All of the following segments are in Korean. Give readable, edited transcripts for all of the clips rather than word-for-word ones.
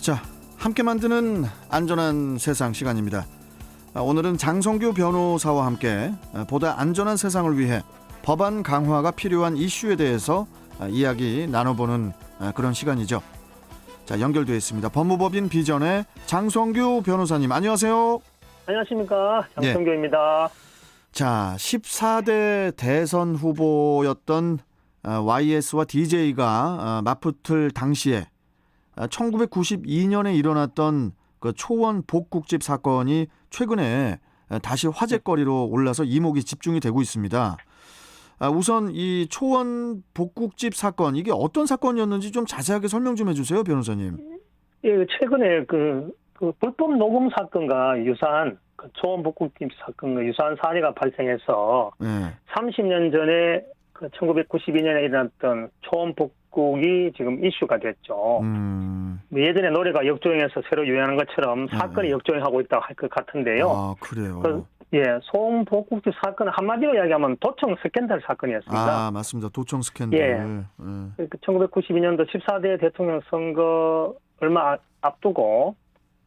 자, 함께 만드는 안전한 세상 시간입니다. 오늘은 장성규 변호사와 함께 보다 안전한 세상을 위해 법안 강화가 필요한 이슈에 대해서 이야기 나눠보는 그런 시간이죠. 자, 연결되어 있습니다. 법무법인 비전의 장성규 변호사님, 안녕하세요. 안녕하십니까, 장성규입니다. 자, 14대 대선 후보였던 YS와 DJ가 맞붙을 당시에 1992년에 일어났던 그 초원 복국집 사건이 최근에 다시 화제거리로 올라서 이목이 집중이 되고 있습니다. 우선 이 초원 복국집 사건, 이게 어떤 사건이었는지 좀 자세하게 설명 좀 해주세요, 변호사님. 예, 최근에 그 불법 녹음 사건과 유사한 그 초원 복국집 사건과 유사한 사례가 발생해서 네. 30년 전에 그 1992년에 일어났던 초원 복국이 지금 이슈가 됐죠. 예전에 노래가 역주행해서 새로 유행하는 것처럼 사건이 역주행하고 있다고 할 것 같은데요. 아, 그래요. 초원 복국집 사건은 한마디로 이야기하면 도청 스캔들 사건이었습니다. 아, 맞습니다. 도청 스캔들. 예. 1992년도 14대 대통령 선거 얼마 앞두고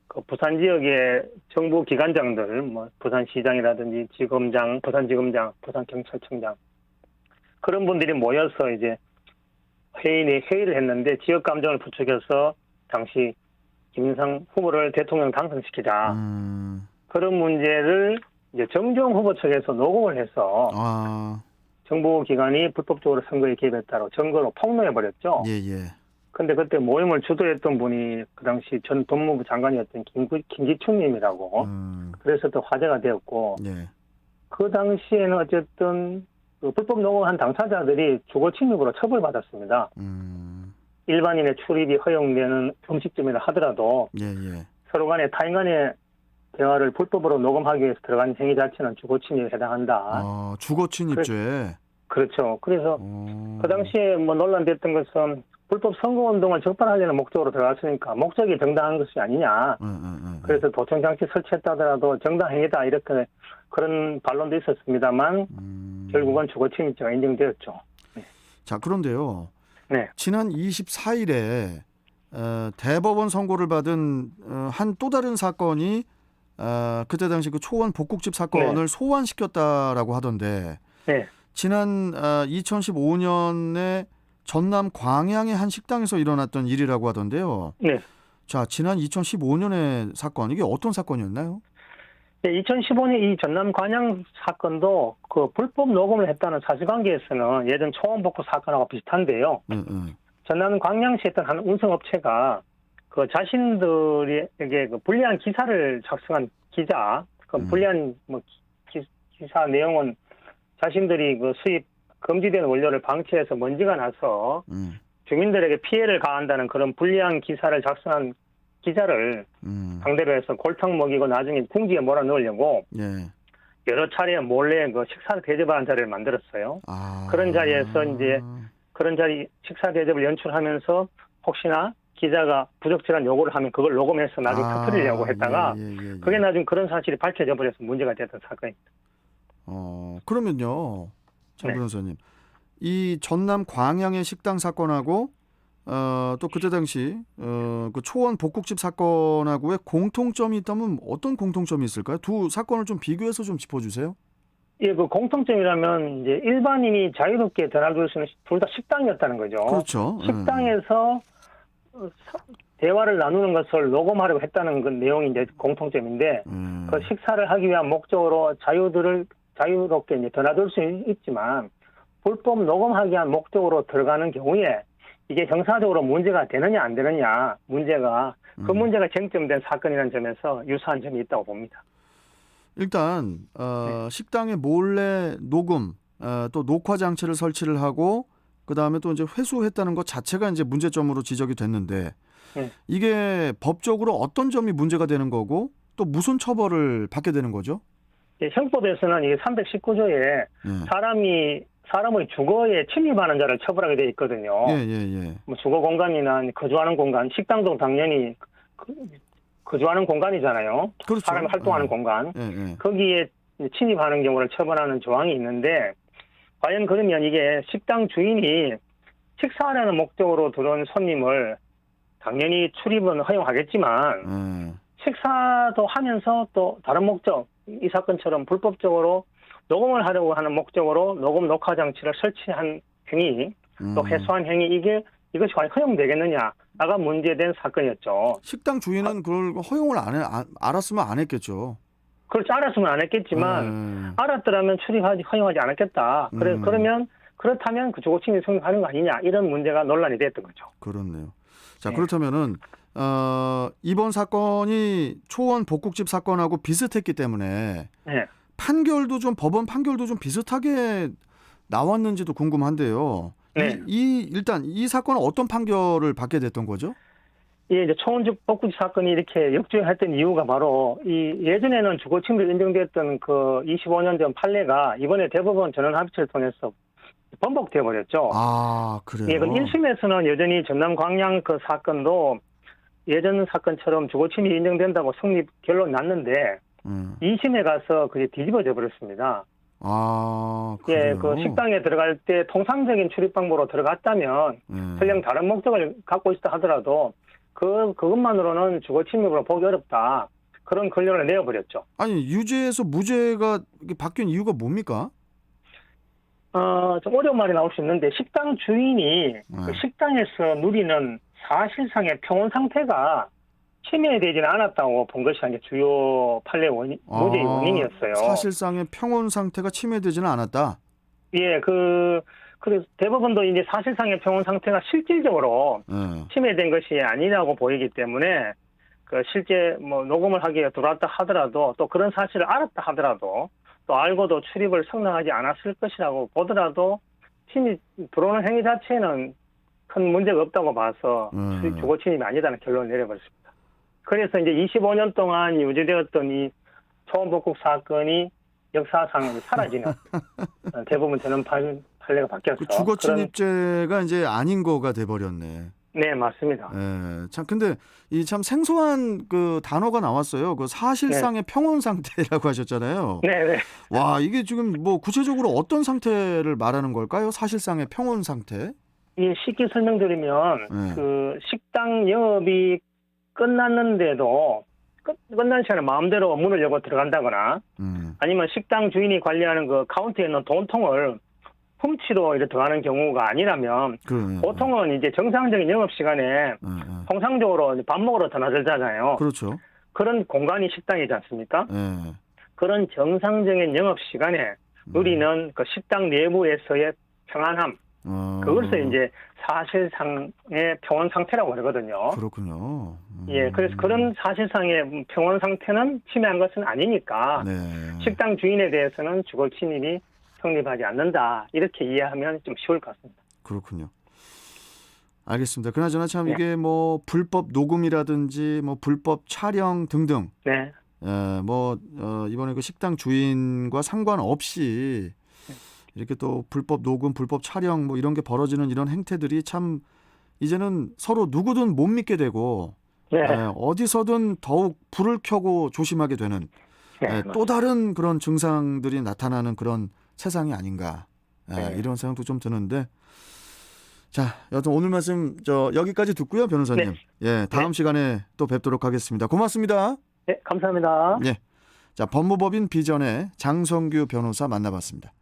그 부산 지역의 정부 기관장들, 뭐 부산시장이라든지 지검장, 부산지검장, 부산경찰청장 그런 분들이 모여서 이제 회의를 했는데 지역 감정을 부추겨서 당시 김일성 후보를 대통령 당선시키자 그런 문제를 이제 정주영 후보 측에서 녹음을 해서 정부 기관이 불법적으로 선거에 개입했다고 증거로 폭로해버렸죠. 예. 근데 그때 모임을 주도했던 분이 그 당시 전 법무부 장관이었던 김기춘님이라고 그래서 또 화제가 되었고 그 당시에는 어쨌든 그 불법 녹음한 당사자들이 주거 침입으로 처벌받았습니다. 일반인의 출입이 허용되는 음식점이라 하더라도 서로 간에 타인 간의 대화를 불법으로 녹음하기 위해서 들어간 행위 자체는 주거 침입에 해당한다. 주거 침입죄. 그렇죠. 그래서 그 당시에 뭐 논란됐던 것은 불법 선거운동을 적발하려는 목적으로 들어갔으니까 목적이 정당한 것이 아니냐. 그래서 도청장치 설치했다 하더라도 정당행위다 이렇게 그런 반론도 있었습니다만 결국은 주거침입죄가 인정되었죠. 자, 그런데요. 네. 지난 24일에 대법원 선고를 받은 한 또 다른 사건이 그때 당시 그 초원 복국집 사건을 소환시켰다라고 하던데 지난 2015년에 전남 광양의 한 식당에서 일어났던 일이라고 하던데요. 자, 지난 2015년의 사건, 이게 어떤 사건이었나요? 2015년 이 전남 광양 사건도 그 불법 녹음을 했다는 사실관계에서는 예전 초원 복국 사건하고 비슷한데요. 전남 광양시에 있던 한 운송업체가 그 자신들에게 그 불리한 기사를 작성한 기자, 그 불리한 뭐 기사 내용은 자신들이 그 수입 금지된 원료를 방치해서 먼지가 나서 주민들에게 피해를 가한다는 그런 불리한 기사를 작성한 기자를 상대로 해서 골탕 먹이고 나중에 궁지에 몰아넣으려고 여러 차례 몰래 그 식사 대접하는 자리를 만들었어요. 그런 자리에서 이제 그런 자리 식사 대접을 연출하면서 혹시나 기자가 부적절한 요구를 하면 그걸 녹음해서 나중에 터뜨리려고 했다가 그게 나중에 그런 사실이 밝혀져 버려서 문제가 됐던 사건입니다. 그러면요, 장 변호사님, 이 전남 광양의 식당 사건하고 또 그때 당시 그 초원 복국집 사건하고의 공통점이 있다면 어떤 공통점이 있을까요? 두 사건을 좀 비교해서 좀 짚어주세요. 예, 그 공통점이라면 이제 일반인이 자유롭게 드나들 수 있는 둘 다 식당이었다는 거죠. 그렇죠. 식당에서 대화를 나누는 것을 녹음하려고 했다는 그 내용이 이제 공통점인데 그 식사를 하기 위한 목적으로 자유롭게 이제 드나들 수 있지만 불법 녹음하기 위한 목적으로 들어가는 경우에 이게 형사적으로 문제가 되느냐 안 되느냐 문제가 그 문제가 쟁점된 사건이라는 점에서 유사한 점이 있다고 봅니다. 일단 식당에 몰래 녹음 또 녹화 장치를 설치를 하고 그 다음에 또 이제 회수했다는 것 자체가 이제 문제점으로 지적이 됐는데 이게 법적으로 어떤 점이 문제가 되는 거고 또 무슨 처벌을 받게 되는 거죠? 예, 형법에서는 이게 319조에 사람의 주거에 침입하는 자를 처벌하게 돼 있거든요. 뭐 주거 공간이나 거주하는 공간, 식당도 당연히 거주하는 공간이잖아요. 그렇죠. 사람이 활동하는 공간. 거기에 침입하는 경우를 처벌하는 조항이 있는데 과연 그러면 이게 식당 주인이 식사하려는 목적으로 들어온 손님을 당연히 출입은 허용하겠지만 식사도 하면서 또 다른 목적, 이 사건처럼 불법적으로 녹음을 하려고 하는 목적으로 녹음 녹화 장치를 설치한 행위, 또 해소한 행위, 이것이 과연 허용되겠느냐가 문제된 사건이었죠. 식당 주인은 그걸 허용을 알았으면 안 했겠죠. 그렇지, 알았으면 안 했겠지만 알았더라면 허용하지 않았겠다. 그렇다면 그 주거침입이 성립하는 거 아니냐, 이런 문제가 논란이 됐던 거죠. 그렇네요. 자, 그렇다면은 이번 사건이 초원 복국집 사건하고 비슷했기 때문에 법원 판결도 좀 비슷하게 나왔는지도 궁금한데요. 네. 일단 이 사건은 어떤 판결을 받게 됐던 거죠? 예, 이제 초원 복국집 사건이 이렇게 역주행했던 이유가 바로 예전에는 주거침입이 인정됐던 그 25년 전 판례가 이번에 대법원 전원합의체를 통해서 번복돼 버렸죠. 아, 그래요? 예, 그럼 1심에서는 여전히 전남 광양 그 사건도 예전 사건처럼 주거침입이 인정된다고 성립 결론 났는데 2심에 가서 그게 뒤집어져 버렸습니다. 아, 그래요? 예, 그 식당에 들어갈 때 통상적인 출입 방법으로 들어갔다면 설령 다른 목적을 갖고 있다 하더라도 그것만으로는 주거침입으로 보기 어렵다. 그런 결론을 내어버렸죠. 아니, 유죄에서 무죄가 바뀐 이유가 뭡니까? 좀 어려운 말이 나올 수 있는데 식당 주인이 그 식당에서 누리는 사실상의 평온 상태가 침해되지는 않았다고 본 것이 이제 주요 판례 무죄의 원인이었어요. 사실상의 평온 상태가 침해되지는 않았다. 예, 그래서 대법원도 이제 사실상의 평온 상태가 실질적으로 침해된 것이 아니라고 보이기 때문에 그 실제 뭐 녹음을 하기에 들어왔다 하더라도 또 그런 사실을 알았다 하더라도 또 알고도 출입을 성행하지 않았을 것이라고 보더라도 침입 들어오는 행위 자체는 큰 문제가 없다고 봐서 주거 침입이 아니다는 결론을 내려버렸습니다. 그래서 이제 25년 동안 유지되었던 이 초원 복국 사건이 역사상 사라지는 대부분 전원 판례가 바뀌었어. 주거 침입죄가 이제 아닌 거가 돼 버렸네. 네, 맞습니다. 네, 참 근데 이 참 생소한 그 단어가 나왔어요. 그 사실상의 평온 상태라고 하셨잖아요. 네. 와, 이게 지금 뭐 구체적으로 어떤 상태를 말하는 걸까요? 사실상의 평온 상태? 쉽게 설명드리면 그 식당 영업이 끝났는데도 끝난 시간에 마음대로 문을 열고 들어간다거나 아니면 식당 주인이 관리하는 그 카운터에 있는 돈통을 훔치러 이렇게 들어가는 경우가 아니라면 보통은 이제 정상적인 영업 시간에 통상적으로 밥 먹으러 드나들잖아요. 그렇죠. 그런 공간이 식당이지 않습니까? 그런 정상적인 영업 시간에 누리는 그 식당 내부에서의 평안함, 그것을 이제 사실상의 평온 상태라고 하거든요. 그렇군요. 예, 그래서 그런 사실상의 평온 상태는 침해한 것은 아니니까 식당 주인에 대해서는 주거 침입이 성립하지 않는다. 이렇게 이해하면 좀 쉬울 것 같습니다. 그렇군요. 알겠습니다. 그나저나 참 이게 뭐 불법 녹음이라든지 뭐 불법 촬영 등등. 네. 이번에 그 식당 주인과 상관없이 이렇게 또 불법 녹음, 불법 촬영 뭐 이런 게 벌어지는 이런 행태들이 참 이제는 서로 누구든 못 믿게 되고 어디서든 더욱 불을 켜고 조심하게 되는 또 다른 그런 증상들이 나타나는 그런 세상이 아닌가 이런 생각도 좀 드는데 자, 여튼 오늘 말씀 여기까지 듣고요, 변호사님. 다음 시간에 또 뵙도록 하겠습니다. 고맙습니다. 네, 감사합니다. 자, 법무법인 비전의 장성규 변호사 만나봤습니다.